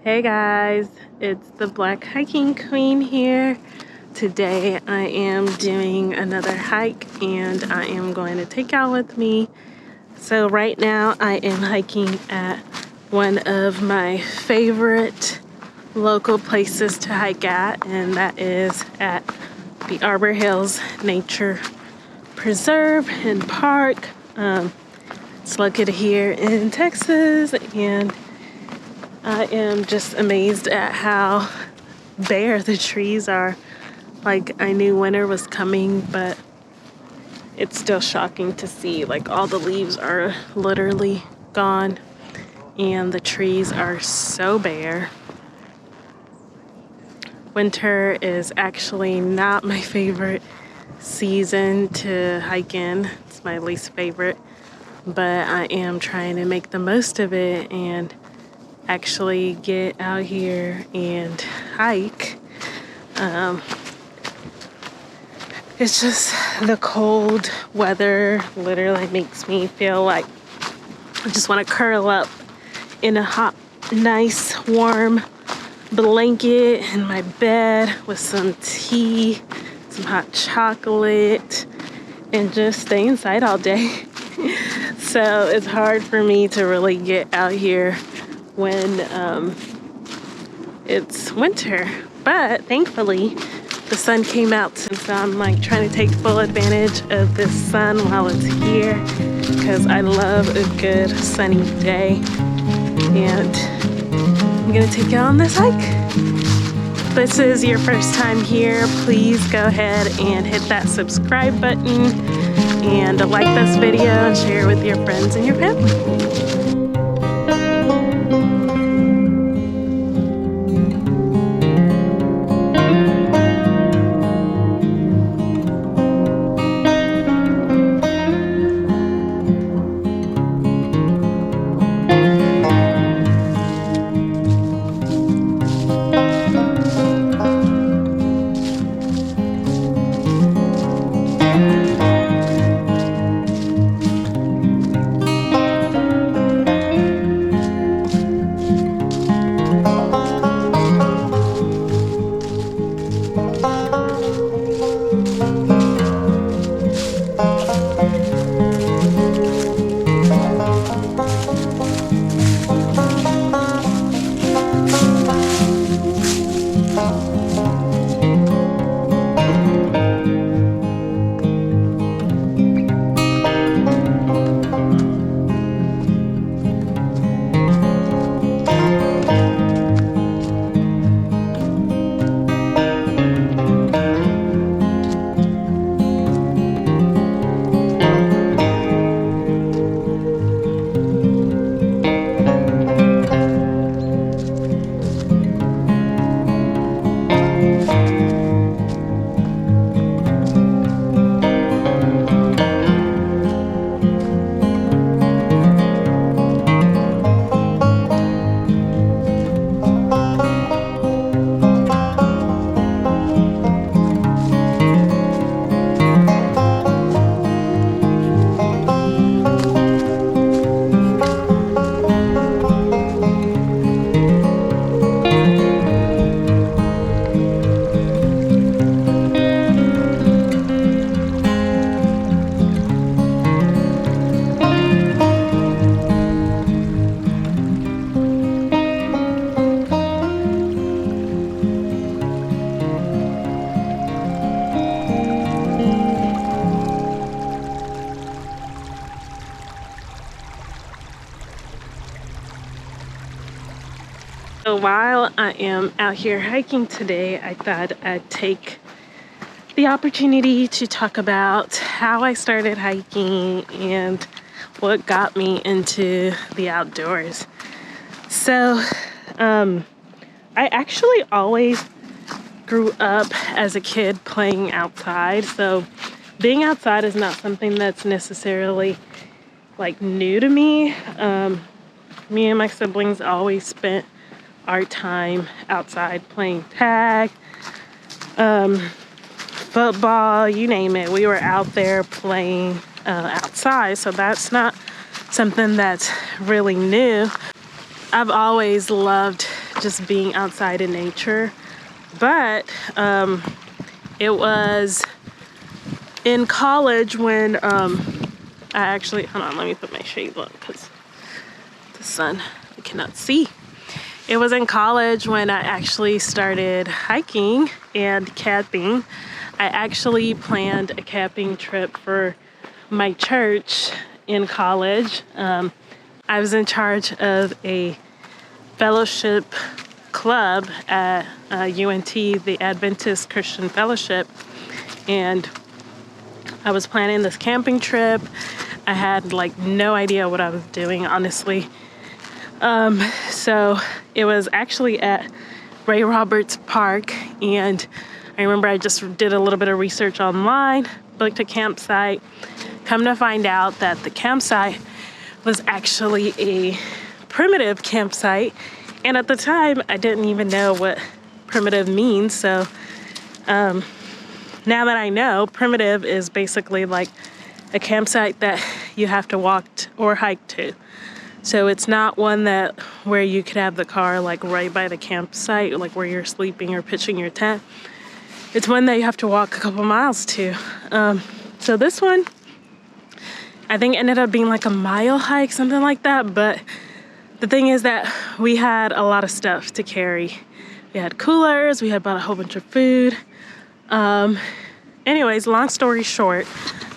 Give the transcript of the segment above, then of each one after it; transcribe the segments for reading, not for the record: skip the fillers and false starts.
Hey guys, it's the Black Hiking Queen here. Today I am doing another hike and I am going to take y'all with me. So right now I am hiking at one of my favorite local places to hike at, and that is at the Arbor Hills Nature Preserve and Park. It's located here in Texas, and I am just amazed at how bare the trees are. Like, I knew winter was coming, but it's still shocking to see like all the leaves are literally gone and the trees are so bare. Winter is actually not my favorite season to hike in. It's my least favorite, but I am trying to make the most of it and actually get out here and hike. It's just the cold weather literally makes me feel like I just want to curl up in a hot, nice, warm blanket in my bed with some tea, some hot chocolate, and just stay inside all day. So it's hard for me to really get out here when it's winter, but thankfully the sun came out, so I'm like trying to take full advantage of this sun while it's here because I love a good sunny day. And I'm gonna take you on this hike. If this is your first time here, please go ahead and hit that subscribe button and like this video and share it with your friends and your family. So while I am out here hiking today, I thought I'd take the opportunity to talk about how I started hiking and what got me into the outdoors. So I actually always grew up as a kid playing outside. So being outside is not something that's necessarily like new to me. Me and my siblings always spent our time outside playing tag, football, you name it. We were out there playing outside, so that's not something that's really new. I've always loved just being outside in nature. But it was in college when I actually, hold on, let me put my shades on because the sun, I cannot see. It was in college when I actually started hiking and camping. I actually planned a camping trip for my church in college. I was in charge of a fellowship club at UNT, the Adventist Christian Fellowship, and I was planning this camping trip. I had like no idea what I was doing, honestly. So it was actually at Ray Roberts Park, and I remember I just did a little bit of research online, booked a campsite. Come to find out that the campsite was actually a primitive campsite, and at the time I didn't even know what primitive means. So now that I know, primitive is basically like a campsite that you have to walk or hike to. So it's not one that where you could have the car like right by the campsite, like where you're sleeping or pitching your tent. It's one that you have to walk a couple miles to. So this one, I think ended up being like a mile hike, something like that. But the thing is that we had a lot of stuff to carry. We had coolers, we had bought a whole bunch of food. Anyways, long story short,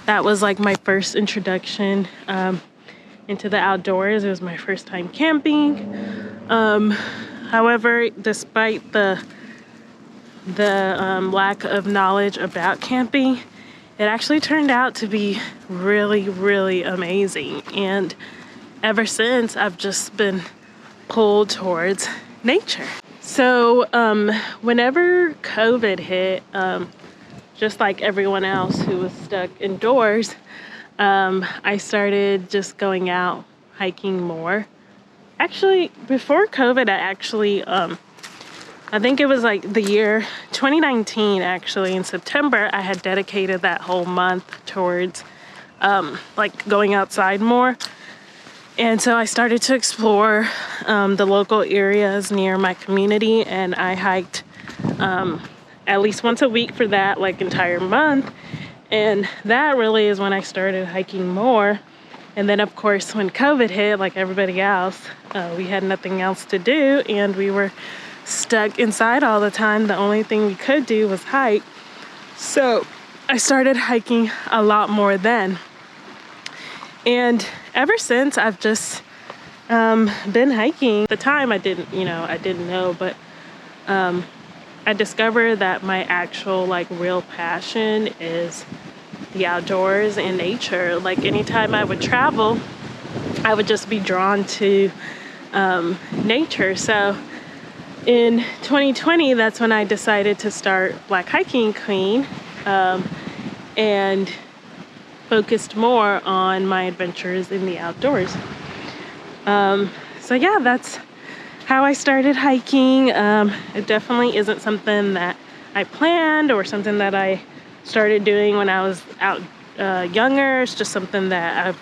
that was like my first introduction into the outdoors. It was my first time camping. However, despite the lack of knowledge about camping, it actually turned out to be really, really amazing. And ever since, I've just been pulled towards nature. So whenever COVID hit, just like everyone else who was stuck indoors, I started just going out hiking more. Actually, before COVID, I think it was like the year 2019, actually, in September, I had dedicated that whole month towards like going outside more. And so I started to explore the local areas near my community, and I hiked at least once a week for that like entire month. And that really is when I started hiking more. And then of course when COVID hit, like everybody else, we had nothing else to do and we were stuck inside all the time. The only thing we could do was hike. So I started hiking a lot more then. And ever since, I've just been hiking. At the time I didn't know, but I discovered that my actual like real passion is the outdoors and nature. Like anytime I would travel, I would just be drawn to nature. So in 2020, that's when I decided to start Black Hiking Queen and focused more on my adventures in the outdoors. So yeah, that's how I started hiking. It definitely isn't something that I planned or something that I started doing when I was out younger. It's just something that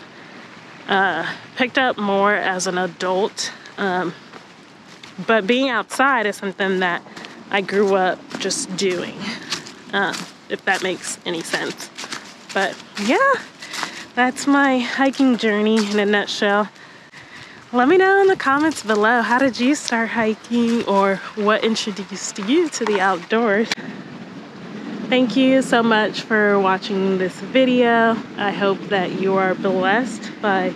I've picked up more as an adult. But being outside is something that I grew up just doing, if that makes any sense. But yeah, that's my hiking journey in a nutshell. Let me know in the comments below, how did you start hiking, or what introduced you to the outdoors? Thank you so much for watching this video. I hope that you are blessed by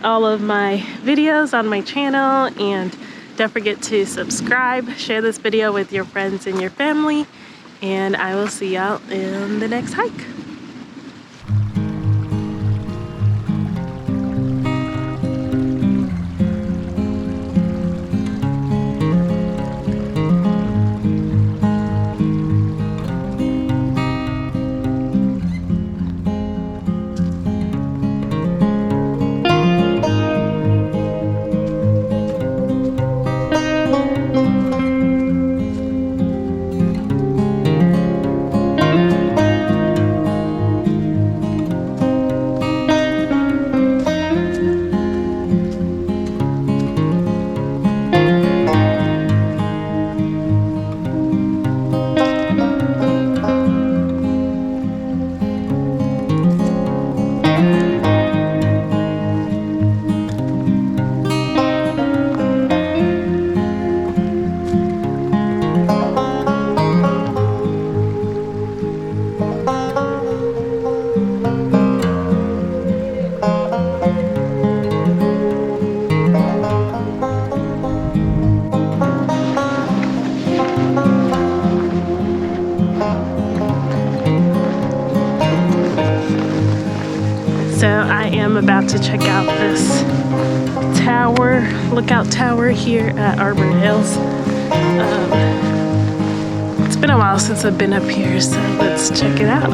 all of my videos on my channel, and don't forget to subscribe, share this video with your friends and your family, and I will see y'all in the next hike. about to check out this tower, lookout tower here at Arbor Hills. It's been a while since I've been up here, so let's check it out.